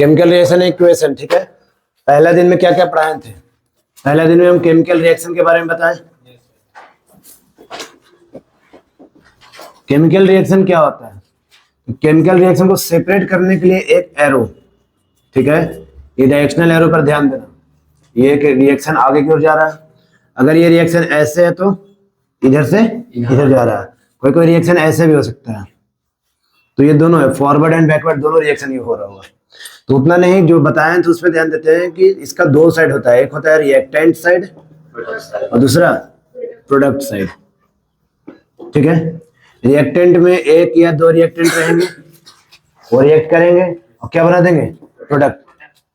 Chemical reaction equation, ठीक है। पहला दिन में क्या क्या पढ़ाए थे? पहला दिन में हम केमिकल रिएक्शन के बारे में बताएं। केमिकल रिएक्शन क्या होता है? केमिकल रिएक्शन को सेपरेट करने के लिए एक एरो, ठीक है, ये डायरेक्शनल एरो पर ध्यान देना। ये रिएक्शन आगे की ओर जा रहा है, अगर ये रिएक्शन ऐसे है तो इधर से इधर जा रहा है, कोई कोई रिएक्शन ऐसे भी हो सकता है। तो ये दोनों है, फॉरवर्ड एंड बैकवर्ड दोनों रिएक्शन ये हो रहा होगा। तो उतना नहीं, जो बताए तो उसमें ध्यान देते हैं कि इसका दो साइड होता है, एक होता है रिएक्टेंट साइड और दूसरा प्रोडक्ट साइड, ठीक है। रिएक्टेंट में एक या दो रिएक्टेंट रहेंगे, वो रिएक्ट करेंगे और क्या बना देंगे? प्रोडक्ट।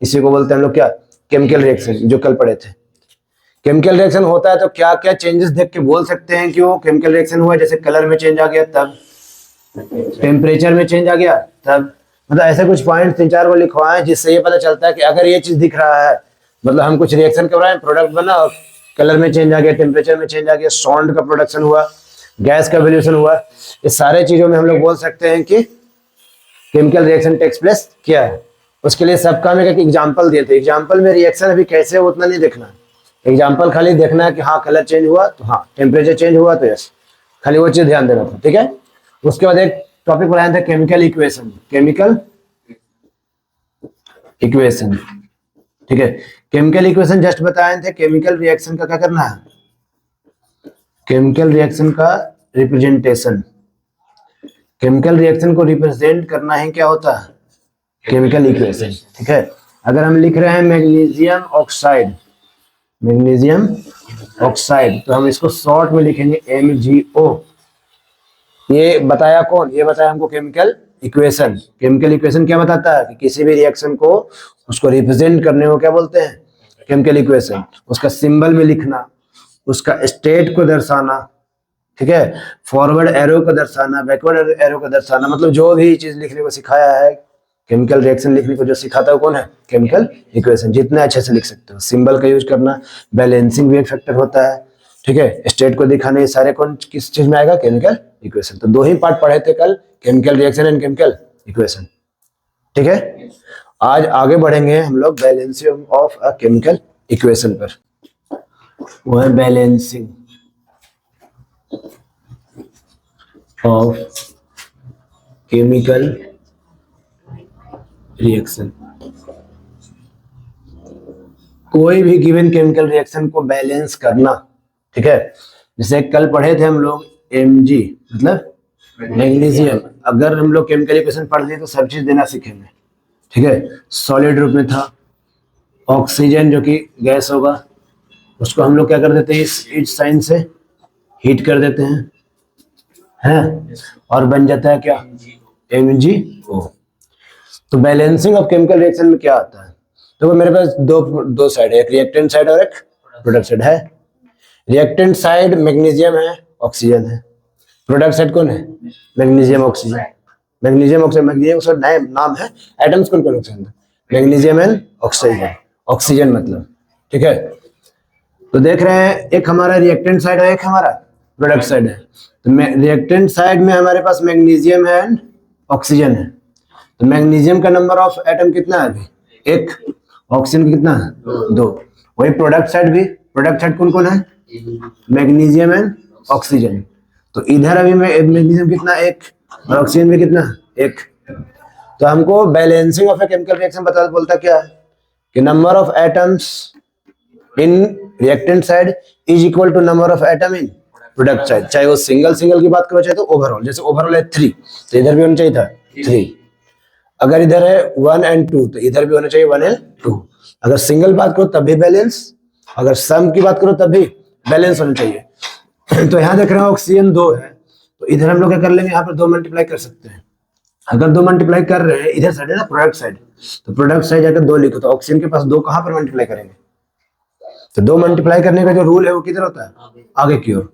इसी को बोलते हैं हम लोग क्या? केमिकल रिएक्शन, जो कल पढ़े थे। केमिकल रिएक्शन होता है तो क्या क्या चेंजेस देख के बोल सकते हैं कि वो केमिकल रिएक्शन हुआ? जैसे कलर में चेंज आ गया तब, टेम्परेचर में चेंज आ गया तब, मतलब ऐसे कुछ पॉइंट 3-4 को लिखवाएं जिससे ये पता चलता है कि अगर ये चीज दिख रहा है मतलब हम कुछ रिएक्शन कर रहे हैं, प्रोडक्ट बना और कलर में चेंज आ गया, टेम्परेचर में चेंज आ गया, साउंड का प्रोडक्शन हुआ, गैस का वैल्यूएशन हुआ, इस सारे चीजों में हम लोग बोल सकते हैं कि केमिकल रिएक्शन टेक्स प्लेस किया है। उसके लिए सबका में एक एग्जांपल दिए थे। एग्जांपल में रिएक्शन अभी कैसे हो उतना नहीं देखना, एग्जांपल खाली देखना है कि हाँ कलर चेंज हुआ तो हाँ, टेम्परेचर चेंज हुआ तो यस, खाली वो चीज ध्यान देना था, ठीक है। उसके बाद एक टॉपिक पढ़ाया था केमिकल इक्वेशन, केमिकल इक्वेशन, ठीक है। केमिकल इक्वेशन जस्ट बताए थे। केमिकल रिएक्शन का क्या करना है? केमिकल रिएक्शन का रिप्रेजेंटेशन, केमिकल रिएक्शन को रिप्रेजेंट करना है क्या होता है? केमिकल इक्वेशन, ठीक है। अगर हम लिख रहे हैं मैग्नीशियम ऑक्साइड, मैग्नीशियम ऑक्साइड, तो हम इसको शॉर्ट में लिखेंगे MgO। ये बताया कौन? ये बताया हमको केमिकल इक्वेशन। केमिकल इक्वेशन क्या बताता है कि किसी भी रिएक्शन को उसको रिप्रेजेंट करने को क्या बोलते हैं? Chemical equation. उसका सिंबल में लिखना, उसका स्टेट को दर्शाना, ठीक है, फॉरवर्ड एरो को दर्शाना, बैकवर्ड एरो को दर्शाना, मतलब जो भी चीज लिखने को सिखाया है, केमिकल रिएक्शन लिखने को जो सिखाता है कौन है? Chemical equation. जितने अच्छे से लिख सकते हो, सिंबल का यूज करना, बैलेंसिंग भी एक फैक्टर होता है, ठीक है, स्टेट को दिखाने, ये सारे कौन किस चीज में आएगा? Chemical equation. तो दो ही पार्ट पढ़े थे कल, chemical reaction and chemical equation, ठीक है। आज आगे बढ़ेंगे हम लोग balancing of a chemical equation पर, वो है बैलेंसिंग ऑफ केमिकल रिएक्शन। कोई भी गिवन केमिकल रिएक्शन को बैलेंस करना, ठीक है। जैसे कल पढ़े थे हम लोग Mg मतलब मैग्नीशियम। अगर हम लोग केमिकल इक्वेशन पढ़ लिए तो सब चीज देना सीखेंगे, ठीक है। सॉलिड रूप में था, ऑक्सीजन जो कि गैस होगा, उसको हम लोग क्या कर देते हैं? इस साइन से हीट कर देते हैं, और बन जाता है क्या? MgO। तो बैलेंसिंग ऑफ केमिकल रिएक्शन में क्या आता है? तो मेरे पास दो साइड है, एक रिएक्टेंट साइड और एक प्रोडक्ट साइड है। रिएक्टेंट साइड मैग्नीशियम है, ऑक्सीजन है। प्रोडक्ट साइड कौन है? Magnesium oxygen. Magnesium oxygen, magnesium का नाम है, एटम्स कौन कौन से? मैग्नीशियम एंड ऑक्सीजन, ऑक्सीजन मतलब, ठीक है। तो देख रहे हैं एक हमारा रिएक्टेंट साइड है, एक हमारा प्रोडक्ट साइड है। तो रिएक्टेंट साइड में हमारे पास मैग्नीशियम एंड ऑक्सीजन है। तो मैग्नीशियम का नंबर ऑफ एटम कितना है अभी? एक। ऑक्सीजन का कितना है? 2। वही प्रोडक्ट साइड भी, प्रोडक्ट साइड कौन कौन है? Magnesium and oxygen. तो इधर अभी मैग्नीशियम कितना? 1, और ऑक्सीजन भी कितना? 1। तो हमको balancing of a chemical reaction बोलता क्या है कि number of atoms in reactant side is equal to number of atom in product side. चाहे वो सिंगल की बात करो, चाहे तो ओवरऑल। जैसे ओवरऑल है 3, तो इधर भी होना चाहिए था 3। अगर इधर है 1 and 2, तो इधर भी होना चाहिए 1 and 2। अगर सिंगल बात करो तब भी बैलेंस, अगर सम की बात करो तब भी बैलेंस होना चाहिए। तो यहाँ देख रहे हैं ऑक्सीजन 2 है, तो इधर हम लोग क्या कर लेंगे? यहाँ पर 2 मल्टीप्लाई कर सकते हैं। अगर 2 मल्टीप्लाई कर रहे हैं, इधर साइड है ना प्रोडक्ट साइड, तो प्रोडक्ट साइड जाकर 2 लिखो, तो ऑक्सीजन के पास 2 कहाँ पर मल्टीप्लाई करेंगे? तो 2 मल्टीप्लाई करने का जो रूल है वो किधर होता है? आगे की ओर।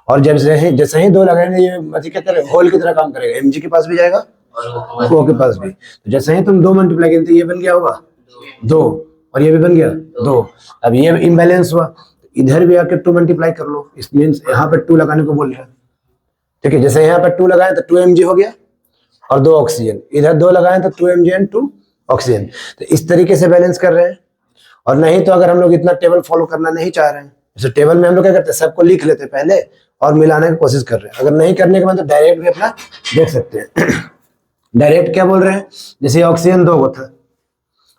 और जैसे ही 2 लगाएंगे, ये क्या करेगा? होल की तरह काम करेगा। Mg के पास भी जाएगा, O के पास भी। तो जैसे ही तुम 2 मल्टीप्लाई करेंगे, तो ये बन गया होगा 2, और ये भी बन गया 2। अब ये इम्बैलेंस हुआ, तो इधर भी आकर 2 मल्टीप्लाई कर लो। इस मींस यहाँ पर 2 लगाने को बोल रहा है, ठीक है। जैसे यहाँ पर 2 लगाए तो 2 Mg हो गया और 2 ऑक्सीजन। इधर 2 लगाए तो 2 Mg एंड 2 ऑक्सीजन। तो इस तरीके से बैलेंस कर रहे हैं। और नहीं तो अगर हम लोग इतना टेबल फॉलो करना नहीं चाह रहे हैं, जैसे टेबल में हम लोग क्या करते हैं, सबको लिख लेते हैं पहले और मिलाने की कोशिश कर रहे हैं। अगर नहीं करने के बाद तो डायरेक्ट भी अपना देख सकते हैं। डायरेक्ट क्या बोल रहे हैं, जैसे ऑक्सीजन 2 था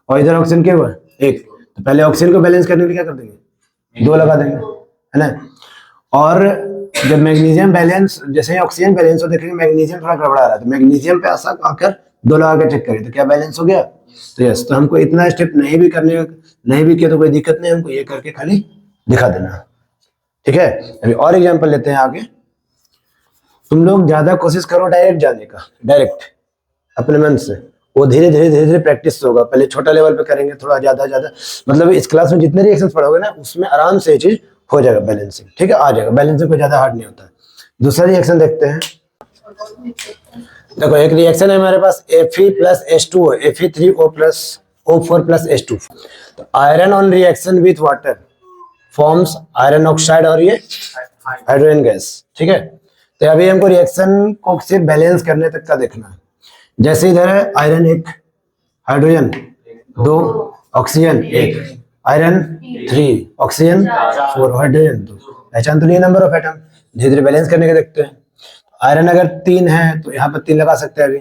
और इधर ऑक्सीजन क्या हुआ 1, तो पहले ऑक्सीजन को बैलेंस करने के लिए क्या कर देंगे 2 लगा देंगे, है ना। और जब मैग्नीशियम बैलेंस, जैसे ऑक्सीजन बैलेंस हो, देखेंगे मैग्नीशियम थोड़ा गड़बड़ा रहा है, तो मैग्नीशियम पे ऐसा आकर 2 लगा के चेक करिए तो क्या बैलेंस हो गया। तो यस, तो हमको इतना स्टेप नहीं भी किया तो कोई दिक्कत नहीं, हमको ये करके खाली दिखा देना, ठीक है। अभी और एग्जांपल लेते हैं आगे। तुम लोग ज्यादा कोशिश करो डायरेक्ट जाने का, डायरेक्ट अपने मन से, वो धीरे धीरे प्रैक्टिस होगा। पहले छोटा लेवल पे करेंगे, थोड़ा ज्यादा, मतलब इस क्लास में जितने रिएक्शंस पढ़ोगे ना उसमें आराम से ये चीज हो जाएगा बैलेंसिंग, ठीक है, आ जाएगा। बैलेंसिंग कोई ज्यादा हार्ड नहीं होता है। दूसरा रिएक्शन देखते हैं। देखो एक रिएक्शन है हमारे पास Fe plus H2O, Fe3O plus O4 plus H2। तो iron on reaction with water forms iron oxide और ये हाइड्रोजन गैस, ठीक है। तो अभी हमको रिएक्शन को सिर्फ बैलेंस करने तक का देखना है। जैसे इधर है iron 1, hydrogen 2, oxygen 1, iron 3, oxygen 4, hydrogen 2। पहचान तो नहीं नंबर ऑफ एटम, धीरे धीरे बैलेंस करने के देखते हैं। आयरन अगर 3 है तो यहाँ पर 3 लगा सकते हैं अभी,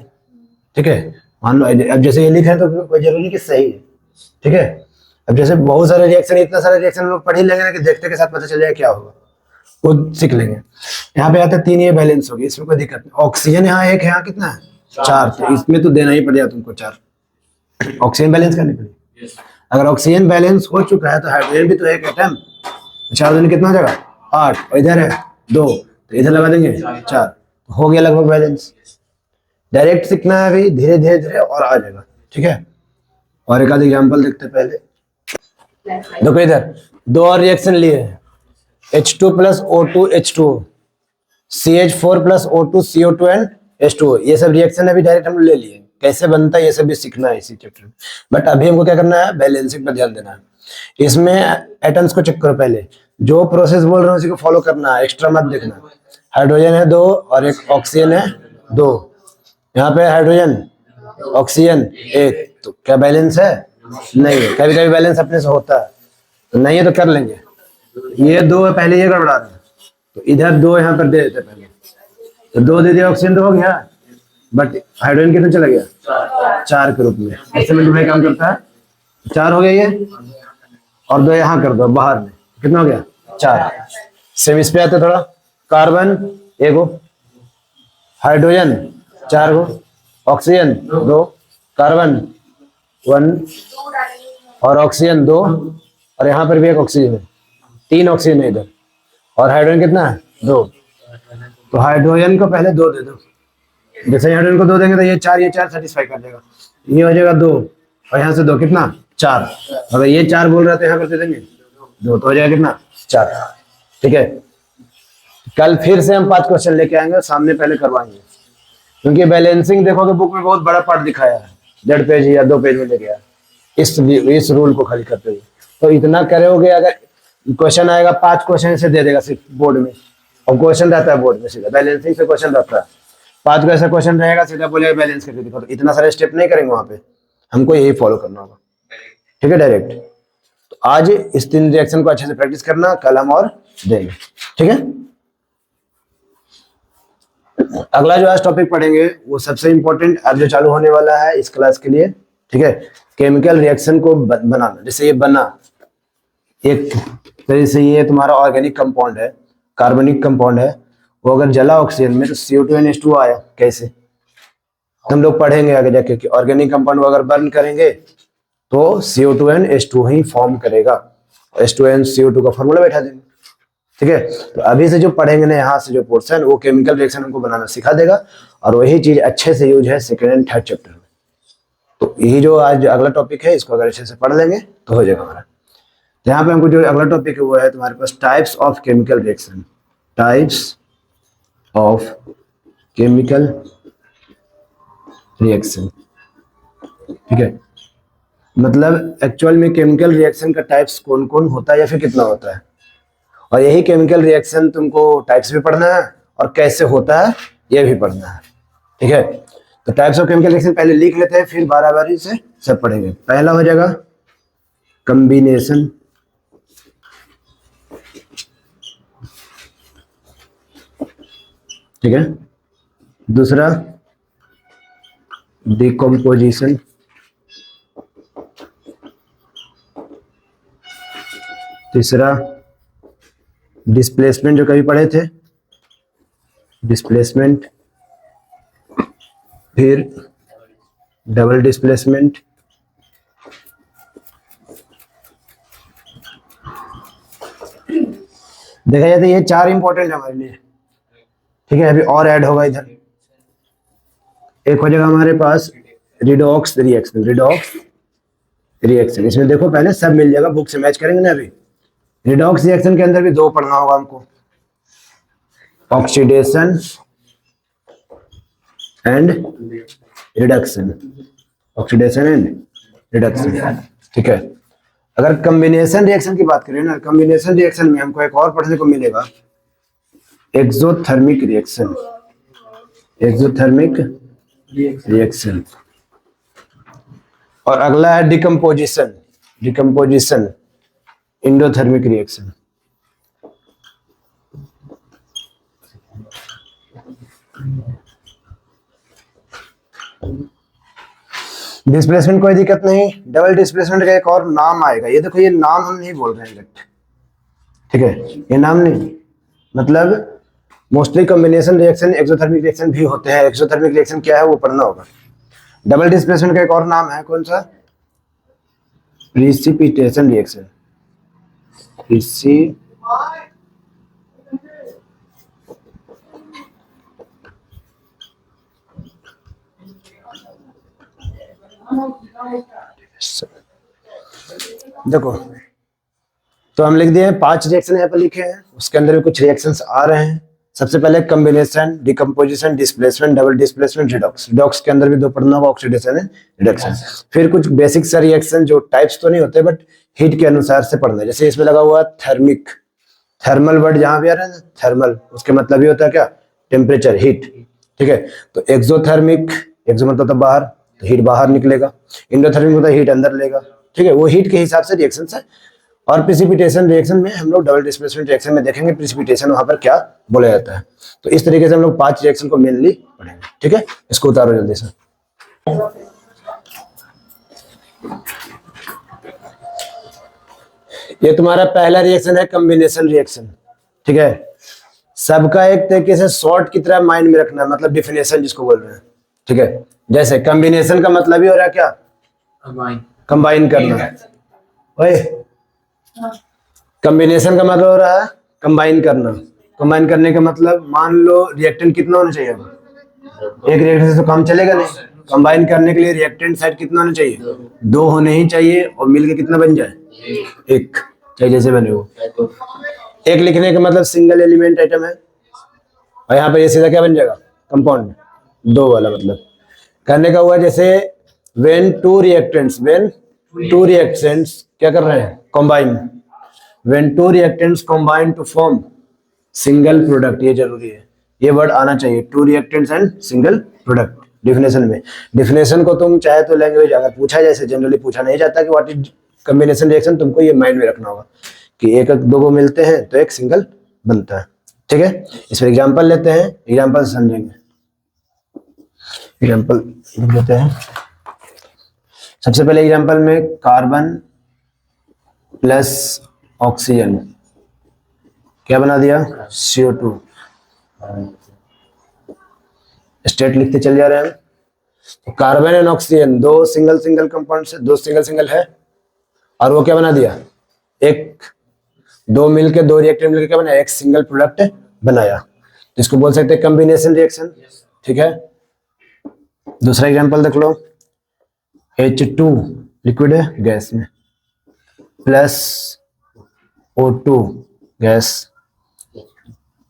ठीक है। मान लो अब जैसे ये लिखे हैं तो कोई जरूरी नहीं कि सही है, ठीक है। अब जैसे बहुत सारे रिएक्शन, इतना सारे रिएक्शन लोग पढ़ ही लेंगे ना कि देखते के साथ पता चल जाएगा क्या होगा, वो सीख लेंगे। यहाँ पे आता है 3, ये बैलेंस होगी, इसमें कोई दिक्कत नहीं। ऑक्सीजन यहाँ 1 है, यहाँ कितना है 4, तो इसमें तो देना ही पड़ेगा तुमको 4 ऑक्सीजन बैलेंस करने के लिए। अगर ऑक्सीजन बैलेंस हो चुका है तो हाइड्रोजन भी तो एक एटम, 4 दिन कितना हो जाएगा 8, और इधर है 2, तो इधर लगा देंगे 4, तो हो गया लगभग बैलेंस। डायरेक्ट सीखना है अभी, धीरे धीरे और आ जाएगा, ठीक है। और एक आध एग्जाम्पल देखते हैं पहले। देखो इधर 2 और रिएक्शन लिए हैं, H2 plus O2 H2O, CH4 plus O2 CO2 and H2O। ये सब रिएक्शन अभी डायरेक्ट हम ले लिए, कैसे बनता है ये सब भी सीखना है इसी चैप्टर में। बट अभी हमको क्या करना है, बैलेंसिंग पर ध्यान देना है। इसमें एटम्स को चेक करो पहले, जो प्रोसेस बोल रहे हैं उसी को फॉलो करना है, एक्स्ट्रा मत देखना। हाइड्रोजन है 2 और एक ऑक्सीजन है 2, यहाँ पे हाइड्रोजन ऑक्सीजन 1, तो क्या बैलेंस है, नहीं है। कभी कभी बैलेंस अपने से होता है, तो नहीं है तो कर लेंगे। ये 2 है, पहले ये गड़बड़ा रहा है, तो इधर 2 यहाँ पर दे देते पहले, तो 2 दे दिया, ऑक्सीजन तो हो गया, बट हाइड्रोजन कितना चला गया 4 के रूप में। ऐसे में भाई काम करता है, 4 हो गया ये, और 2 यहाँ कर दो बाहर में, कितना हो गया 4। सेम इस पे आते थोड़ा, कार्बन 1 गो, हाइड्रोजन 4 गो, ऑक्सीजन 2, कार्बन 1 और ऑक्सीजन 2, और यहाँ पर भी एक ऑक्सीजन है, 3 ऑक्सीजन है इधर, और हाइड्रोजन कितना है 2। तो हाइड्रोजन को पहले 2 दे दो, जैसे हाइड्रोजन को 2 देंगे तो ये 4 सेटिस्फाई कर देगा, ये हो जाएगा 2, और यहाँ से 2 कितना 4। अगर ये 4 बोल रहे थे यहाँ पर दे देंगे 2, तो हो जाएगा कितना 4, ठीक है। कल फिर से हम 5 क्वेश्चन लेके आएंगे, सामने पहले करवाएंगे, क्योंकि बैलेंसिंग देखोगे बुक में बहुत बड़ा पार्ट दिखाया है, 1.5 पेज या 2 पेज में ले गया इस रूल को खाली करते हुए। तो इतना करोगे, अगर क्वेश्चन आएगा 5 क्वेश्चन से दे देगा सिर्फ बोर्ड में, और क्वेश्चन रहता है बोर्ड में सीधा बैलेंसिंग से क्वेश्चन रहता है, 5 का ऐसा क्वेश्चन रहेगा, सीधा बोलेगा बैलेंस करके दिखाओ। तो इतना सारे स्टेप नहीं करेंगे वहां पे, हमको यही फॉलो करना होगा, ठीक है, डायरेक्ट। तो आज इस 3 रिएक्शन को अच्छे से प्रैक्टिस करना, कल हम और देंगे, ठीक है। अगला जो आज टॉपिक पढ़ेंगे वो सबसे इंपॉर्टेंट अब जो चालू होने वाला है इस क्लास के लिए, ठीक है। केमिकल रिएक्शन को बनाना, जैसे ये बना, एक तरह से ये तुम्हारा ऑर्गेनिक कंपाउंड है, कार्बनिक कंपाउंड है, वो अगर जला ऑक्सीजन में तो CO2H2O आया, कैसे हम लोग पढ़ेंगे आगे जाके कि ऑर्गेनिक कंपाउंड को अगर बर्न करेंगे तो CO2H2O ही फॉर्म करेगा, H2NCO2 का फॉर्मूला बैठा देंगे, ठीक है। तो अभी से जो पढ़ेंगे ना यहाँ से जो पोर्शन, वो केमिकल रिएक्शन हमको बनाना सिखा देगा, और वही चीज अच्छे से यूज है 2nd एंड 3rd चैप्टर में। तो यही जो आज अगला टॉपिक है, इसको अगर अच्छे से पढ़ लेंगे तो हो जाएगा हमारा। तो यहाँ पे हमको जो अगला टॉपिक है वो है तुम्हारे पास types of chemical reaction, types of chemical reaction, ठीक है। मतलब एक्चुअल में केमिकल रिएक्शन का टाइप्स कौन कौन होता है या फिर कितना होता है, और यही केमिकल रिएक्शन तुमको टाइप्स भी पढ़ना है और कैसे होता है ये भी पढ़ना है, ठीक है। तो टाइप्स ऑफ केमिकल रिएक्शन पहले लिख लेते हैं, फिर बारी बारी से सब पढ़ेंगे। पहला हो जाएगा कॉम्बिनेशन, ठीक है। दूसरा डिकम्पोजिशन, तीसरा डिस्प्लेसमेंट, जो कभी पढ़े थे, डिस्प्लेसमेंट, फिर डबल डिस्प्लेसमेंट, देखा जाए तो ये चार इंपॉर्टेंट है हमारे लिए, ठीक है। अभी और ऐड होगा इधर, एक हो जाएगा हमारे पास रिडॉक्स रिएक्शन, रिडॉक्स रिएक्शन। इसमें देखो पहले सब मिल जाएगा, बुक से मैच करेंगे ना। अभी रिडॉक्स रिएक्शन के अंदर भी दो पढ़ना होगा हमको, oxidation and reduction, oxidation and reduction, ठीक है। अगर कॉम्बिनेशन रिएक्शन की बात करें ना, कॉम्बिनेशन रिएक्शन में हमको एक और पढ़ने को मिलेगा, एक्सोथर्मिक रिएक्शन, एक्सोथर्मिक रिएक्शन। और अगला है decomposition, decomposition endothermic reaction. Displacement कोई दिक्कत नहीं, डबल डिस्प्लेसमेंट का एक और नाम आएगा, ये देखो ये नाम हम नहीं बोल रहे हैं डायरेक्ट, ठीक है, ये नाम नहीं, मतलब mostly combination reaction exothermic reaction भी होते हैं। एक्सोथर्मिक रिएक्शन क्या है वो पढ़ना होगा। डबल डिस्प्लेसमेंट का एक और नाम है, कौन सा, प्रिसिपिटेशन रिएक्शन, देखो तो हम लिख दिए 5 रिएक्शन यहाँ पर लिखे हैं, उसके अंदर भी कुछ रिएक्शंस आ रहे हैं। सबसे पहले combination, decomposition, displacement, double displacement, redox. Redox के अंदर भी दो पढ़ना होगा, ऑक्सीडेशन एंड रिडक्शन। फिर कुछ बेसिक सा रिएक्शन जो टाइप्स तो नहीं होते बट हीट के अनुसार से पढ़ना है। जैसे इसमें लगा हुआ थर्मिक, थर्मल वर्ड जहां भी आ रहा है ना, थर्मल, उसके मतलब ये होता है क्या, टेम्परेचर, हीट, ठीक है। तो एक्सोथर्मिक, एक्सो मतलब तो बाहर, तो हीट बाहर निकलेगा। इंडोथर्मिक मतलब हीट अंदर लेगा, ठीक है। वो हीट के हिसाब से रिएक्शन है। और प्रिसिपिटेशन रिएक्शन में हम लोग डबल डिस्प्लेसमेंट रिएक्शन में देखेंगे प्रिसिपिटेशन वहां पर क्या बोला जाता है। तो इस तरीके से हम लोग 5 रिएक्शन को मेनली पढ़ेंगे, ठीक है। इसको उतारो जल्दी से। ये तुम्हारा पहला रिएक्शन है कॉम्बिनेशन रिएक्शन, ठीक है। सबका एक तरीके से शॉर्ट की तरह माइंड में रखना है, मतलब डिफिनेशन जिसको बोल रहे हैं, ठीक है। जैसे कॉम्बिनेशन का मतलब ही हो रहा है क्या, कंबाइन करना। ओए, कॉम्बिनेशन का मतलब हो रहा है कंबाइन करना। कंबाइन करने का मतलब, मान लो रिएक्टेंट कितना होना चाहिए, एक रिएक्टेंट से तो काम चलेगा नहीं। कंबाइन करने के लिए रिएक्टेंट साइड कितना होना चाहिए, 2 होने ही चाहिए, और मिलके कितना बन जाए, 1, चाहे जैसे बने हो। एक लिखने का मतलब सिंगल एलिमेंट आइटम है, और यहाँ पे ये सीधा क्या बन जाएगा, कंपाउंड, 2 वाला मतलब। करने का हुआ जैसे व्हेन टू रिएक्टेंट्स क्या कर रहे हैं, combine. When two reactants combine to form single product, ये जरूरी है, ये वर्ड आना चाहिए, two reactants and single product definition में। डिफिनेशन को तुम चाहे तो लैंग्वेज अगर पूछा, जैसे जनरली पूछा नहीं जाता कि व्हाट इज कॉम्बिनेशन रिएक्शन, तुमको ये माइंड में रखना होगा कि एक दो को मिलते हैं तो एक सिंगल बनता है, ठीक है। इस पर एग्जाम्पल लेते हैं, एग्जाम्पल समझेंगे। एग्जाम्पल लेते हैं, सबसे पहले एग्जाम्पल में कार्बन प्लस ऑक्सीजन क्या बना दिया, CO2। स्टेट लिखते चल जा रहे हैं। तो कार्बन एंड ऑक्सीजन दो सिंगल सिंगल कंपाउंड से, 2 सिंगल सिंगल है, और वो क्या बना दिया, एक, 2 मिलके, 2 रिएक्टेंट मिलकर क्या बनाया, एक सिंगल प्रोडक्ट बनाया। इसको बोल सकते हैं कॉम्बिनेशन रिएक्शन, ठीक है। दूसरा एग्जांपल देख लो, H2 लिक्विड है गैस में, plus O2 gas,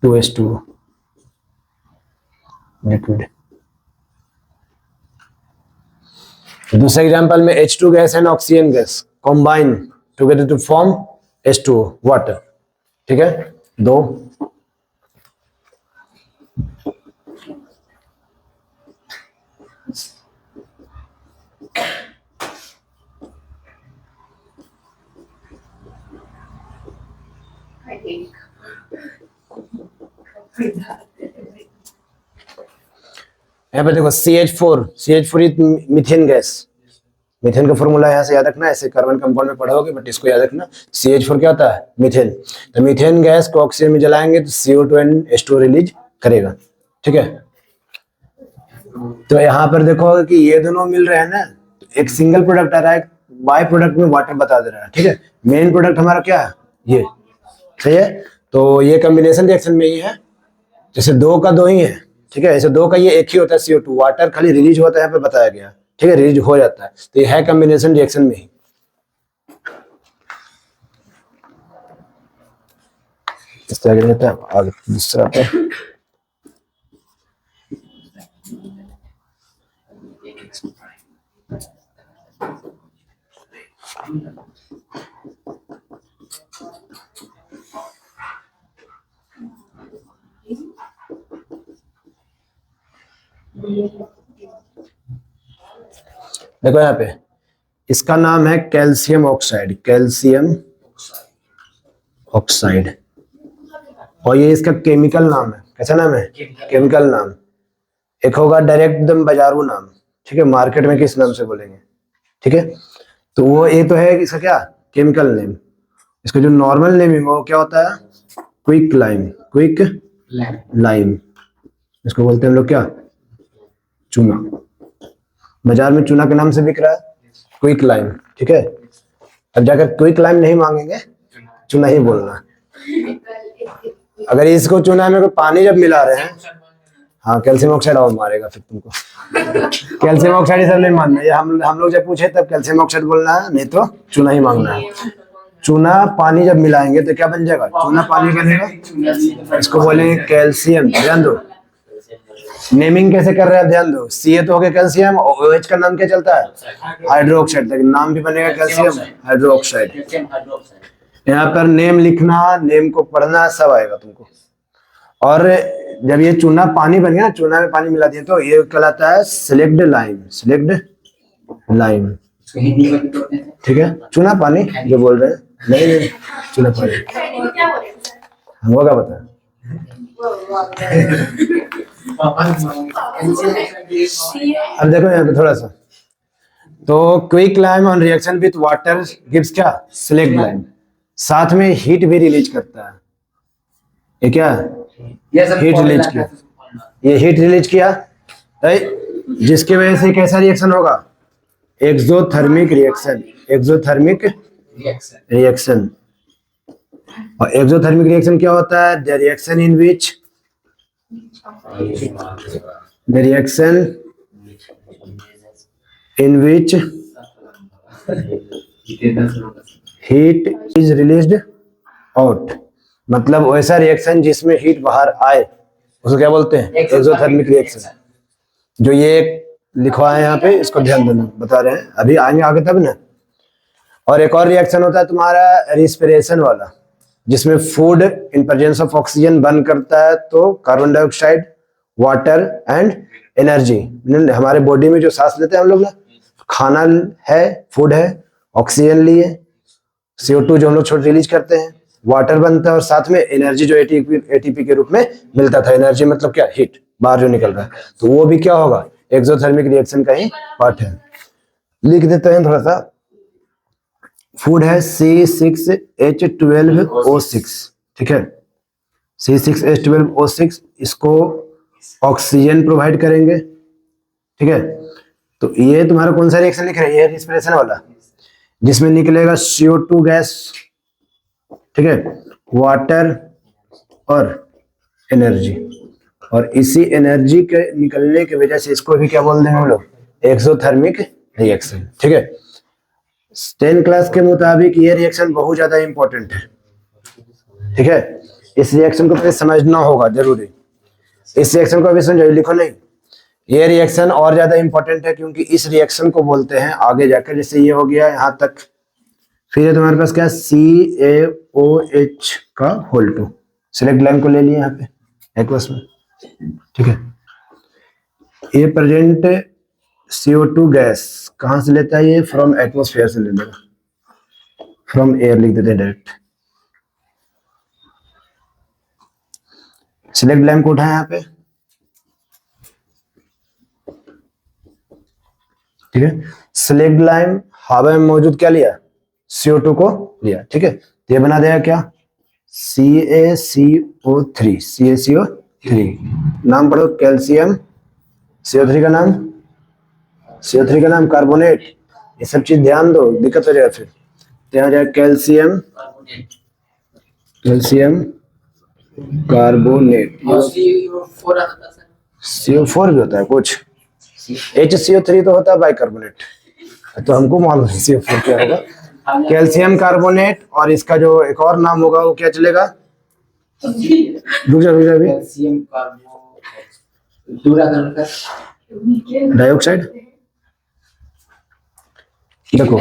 2H2 liquid. दूसरे एग्जांपल में H2 gas and oxygen gas combine together to form H2O water, ठीक है। 2 2 यहाँ पे देखो CH4 is methane gas. Methane का फॉर्मूला यहाँ से याद रखना, ऐसे कार्बन कंपाउंड में पढ़ोगे बट इसको याद रखना। CH4 क्या होता है? मीथेन। तो मीथेन गैस को ऑक्सीजन में जलाएंगे तो CO2 एंड H2 रिलीज करेगा, ठीक है। तो यहाँ पर देखो कि ये दोनों मिल रहे हैं ना, एक सिंगल प्रोडक्ट आ रहा है, बाय प्रोडक्ट में वाटर बता दे रहा है, ठीक है। मेन प्रोडक्ट हमारा क्या है? ये, सही है। तो ये कॉम्बिनेशन रिएक्शन में ही है, जैसे दो का दो ही है, ठीक है। ऐसे दो का ये एक ही होता है CO2, वाटर खाली रिलीज होता है, यहाँ पे बताया गया, ठीक है, रिलीज हो जाता है। तो ये है कॉम्बिनेशन रिएक्शन में ही। इससे आगे जाता है, आगे दूसरा पे देखो यहाँ पे इसका नाम है कैल्शियम ऑक्साइड, कैल्शियम ऑक्साइड, और ये इसका केमिकल नाम है। कैसा नाम है? केमिकल नाम। एक होगा डायरेक्ट एकदम बाजारू नाम, ठीक है, मार्केट में किस नाम से बोलेंगे, ठीक है। तो वो ये तो है इसका क्या? Chemical name. इसका जो नॉर्मल नेम वो क्या होता है? Quick lime, quick lime. इसको बोलते हैं हम लोग क्या? चूना। बाजार में चूना के नाम से बिक रहा है, क्विक लाइम, ठीक है। अब जाकर क्विक लाइम नहीं मांगेंगे, चूना ही बोलना। अगर इसको चूना में कोई पानी जब मिला रहे हैं, हाँ कैल्शियम ऑक्साइड और मारेगा फिर तुमको। कैल्शियम ऑक्साइड सब नहीं मानना, ये हम लोग जब पूछे तब कैल्शियम ऑक्साइड बोलना है, नहीं तो चूना ही मांगना है। चूना पानी जब मिलाएंगे तो क्या बन जाएगा? चूना पानी बनेगा, इसको बोलेंगे कैल्शियम। ध्यान दो, नेमिंग कैसे कर रहे हैं, ध्यान दो। Ca तो हो गया कैल्शियम, और OH का नाम क्या चलता है? हाइड्रोक्साइड, लेकिन नाम भी बनेगा कैल्शियम हाइड्रोक्साइड। यहाँ पर नेम लिखना, नेम को पढ़ना, सब आएगा तुमको। और जब ये चूना पानी बन गया, चूना में पानी मिला दिया, तो ये कहलाता है स्लेक्ड लाइम, स्लेक्ड लाइम, ठीक है। चूना पानी जो बोल रहे हैं, नहीं चूना पानी, हमको क्या पता। अब देखो यहाँ पे थोड़ा सा, तो quick lime on reaction with water gives क्या? Slaked lime. साथ में हीट भी रिलीज करता है। ये क्या? हीट रिलीज किया, ये हीट रिलीज किया, जिसकी वजह से कैसा रिएक्शन होगा? Exothermic reaction, exothermic reaction. और एक्सोथर्मिक रिएक्शन क्या होता है? The reaction in which heat is released out. मतलब वैसा रिएक्शन जिसमें हीट बाहर आए, उसको क्या बोलते हैं? Exothermic reaction. जो ये लिखवा है यहाँ पे, इसको ध्यान देना, बता रहे हैं, अभी आएंगे आगे तब ना। और एक और रिएक्शन होता है तुम्हारा रिस्पिरेशन वाला, जिसमें food in presence of oxygen burn करता है, तो carbon dioxide, water and energy. हमारे बॉडी में जो सांस लेते हैं हम लोग ना, खाना है, फूड है, ऑक्सीजन लिए, CO2 जो हम लोग छोड़ रिलीज करते हैं, वाटर बनता है, और साथ में एनर्जी जो ATP के रूप में मिलता था। एनर्जी मतलब क्या? हीट बाहर जो निकल रहा है, तो वो भी क्या होगा? एक्सोथर्मिक रिएक्शन का ही पार्ट है। लिख देते हैं थोड़ा सा। फूड है C6H12O6, ठीक है, C6H12O6, इसको ऑक्सीजन प्रोवाइड करेंगे, ठीक है। तो ये तुम्हारा कौन सा रिएक्शन लिख रहे हैं? ये रिस्पिरेशन वाला, जिसमें निकलेगा CO2 गैस, ठीक है, वाटर और एनर्जी। और इसी एनर्जी के निकलने की वजह से इसको भी क्या बोल देंगे हम लोग? एक्सोथर्मिक रिएक्शन, ठीक है। 10 क्लास के मुताबिक ये रिएक्शन बहुत ज्यादा इंपॉर्टेंट है, ठीक है। इस रिएक्शन को पहले समझना होगा जरूरी। इस रिएक्शन को अभी समझो, लिखो नहीं। ये रिएक्शन और ज्यादा इंपॉर्टेंट है, क्योंकि इस रिएक्शन को बोलते हैं आगे जाकर, जैसे ये हो गया यहाँ तक, फिर तुम्हारे पास क्या? CaOH का होल 2, सिलेक्ट लाइन को ले लिए यहाँ पे एक्वस में, ठीक है। ये प्रेजेंट CO2 गैस कहां से लेता है? ये फ्रॉम एटमॉस्फेयर से ले लेगा, फ्रॉम एयर लिख देते हैं डायरेक्ट। सिलेक्ट लाइम को उठाए यहाँ पे, ठीक है। सिलेक्ट लाइम हवा में मौजूद क्या लिया, CO2 को लिया, ठीक है। तो ये बना देगा क्या, CaCO3, CaCO3, नाम पढ़ो कैल्शियम, CO3 का नाम, CO3 का नाम कार्बोनेट, ये सब चीज ध्यान दो, दिक्कत हो जाएगा फिर। तो यहाँ जाएगा कैल्शियम, कैल्शियम कार्बोनेट, CO4 भी होता है कुछ, HCO3 तो होता है बाइकार्बोनेट, तो हमको मालूम है CO4 क्या होगा, कैल्शियम कार्बोनेट। और इसका जो एक और नाम होगा वो क्या चलेगा, रुक जा अभी, कैल्शियम कार्बोनेट डाइऑक्साइड। देखो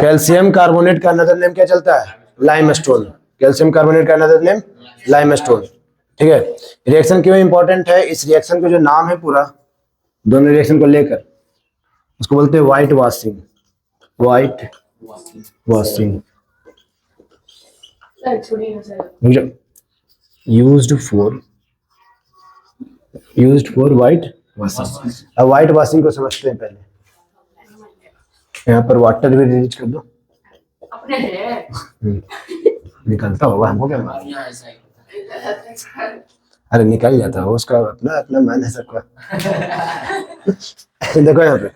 कैल्शियम कार्बोनेट का अनदर नेम क्या चलता है, लाइमस्टोन, कैल्शियम कार्बोनेट का अनदर नेम लाइमस्टोन, ठीक है। रिएक्शन क्यों इंपॉर्टेंट है, इस रिएक्शन का जो नाम है पूरा, दोनों रिएक्शन को लेकर, उसको बोलते हैं white washing, white washing, used for white washing. अब व्हाइट वॉशिंग को समझते हैं पहले, यहाँ पर वाटर भी रिलीज कर दो, अपने है निकलता होगा, हमको क्या मालूम। अरे निकल जाता है उसका, अपना अपना मन है सबका। देखो यहाँ पे,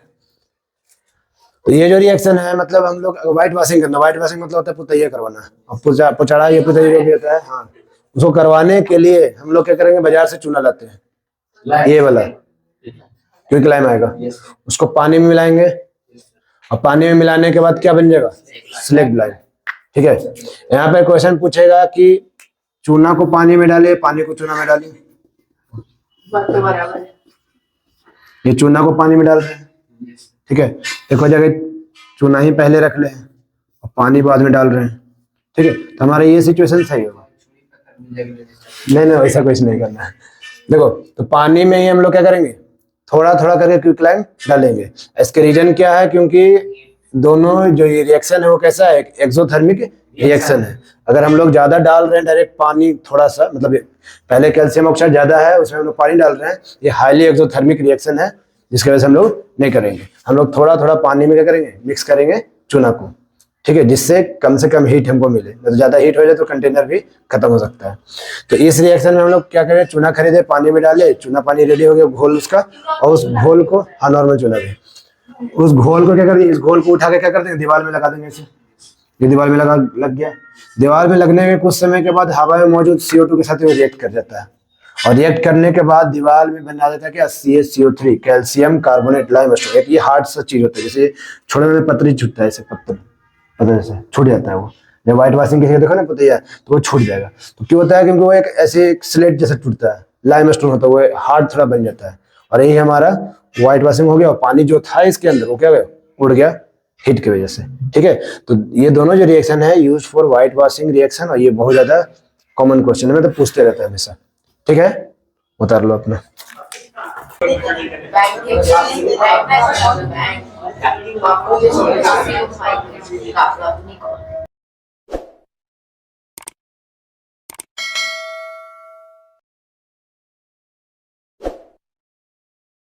तो ये जो रिएक्शन है, मतलब हम लोग व्हाइट वॉशिंग करना, व्हाइट वॉशिंग मतलब होता है पुतैया करवाना, और पुचाड़ा ये पुतैया जो भी होता है, हाँ, उसको करवाने के लिए हम लोग क्या करेंगे, बाजार से चूना लाते हैं, ये वाला क्विक लाइम आएगा, उसको पानी में मिलाएंगे, और पानी में मिलाने के बाद क्या बन जाएगा, सिलेक्ट लाइम, ठीक है। यहाँ पे क्वेश्चन पूछेगा कि चूना को पानी में डाले, पानी को चूना में डाले, ये चूना को पानी में डाल रहे हैं, ठीक है। एक हो जाएगा चूना ही पहले रख ले और पानी बाद में डाल रहे हैं, ठीक है। तो हमारा ये सिचुएशन सही होगा, नहीं वैसा कुछ नहीं करना है। देखो तो पानी में ही हम लोग क्या करेंगे, थोड़ा थोड़ा करके क्विक लाइम डालेंगे। इसके रीजन क्या है, क्योंकि दोनों जो ये रिएक्शन है वो कैसा है, एक्सोथर्मिक रिएक्शन है। अगर हम लोग ज्यादा डाल रहे हैं डायरेक्ट पानी, थोड़ा सा मतलब पहले कैल्शियम ऑक्साइड ज्यादा है, उसमें हम लोग पानी डाल रहे हैं, ये हाईली एक्सोथर्मिक रिएक्शन है, जिसकी वजह से हम लोग नहीं करेंगे। हम लोग थोड़ा थोड़ा पानी में क्या करेंगे, मिक्स करेंगे चूना को, ठीक है, जिससे कम से कम हीट हमको मिले। तो ज्यादा हीट हो जाए तो कंटेनर भी खत्म हो सकता है। तो इस रिएक्शन में हम लोग क्या करें, चूना खरीदे, पानी में डाले, चूना पानी रेडी हो गया, घोल उसका, और उस घोल को, हाँ नॉर्मल चूना भी, उस घोल को क्या कर देंगे, इस घोल को उठा के क्या कर देंगे, दीवार में लगा देंगे ऐसे, ये दीवार में लग गया। दीवार में लगने में कुछ समय के बाद हवा में मौजूद CO2 के साथ वो रिएक्ट कर जाता है, और रिएक्ट करने के बाद दीवार में बना देता है क्या, CaCO3, कैल्शियम कार्बोनेट लाइमस्टोन। एक ये हार्ड सा चीज होता है, जैसे छोटे में पतरी छूटता है, ऐसे पत्थर से छूट जाता है वो, जब व्हाइट वॉशिंग किसी का देखो ना पुतैया, तो वो छूट जाएगा। तो क्यों होता है, क्योंकि वो एक ऐसे स्लेट जैसा टूटता है, लाइमस्टोन होता है, वो हार्ड थोड़ा बन जाता है, और यही हमारा व्हाइट वॉशिंग हो गया। और पानी जो था इसके अंदर वो क्या उड़ गया हीट की वजह से, ठीक है। तो ये दोनों जो रिएक्शन है use for white washing reaction, और ये बहुत ज्यादा कॉमन क्वेश्चन है, तो पूछते रहता है हमेशा, ठीक है। उतार लो अपना। बैंक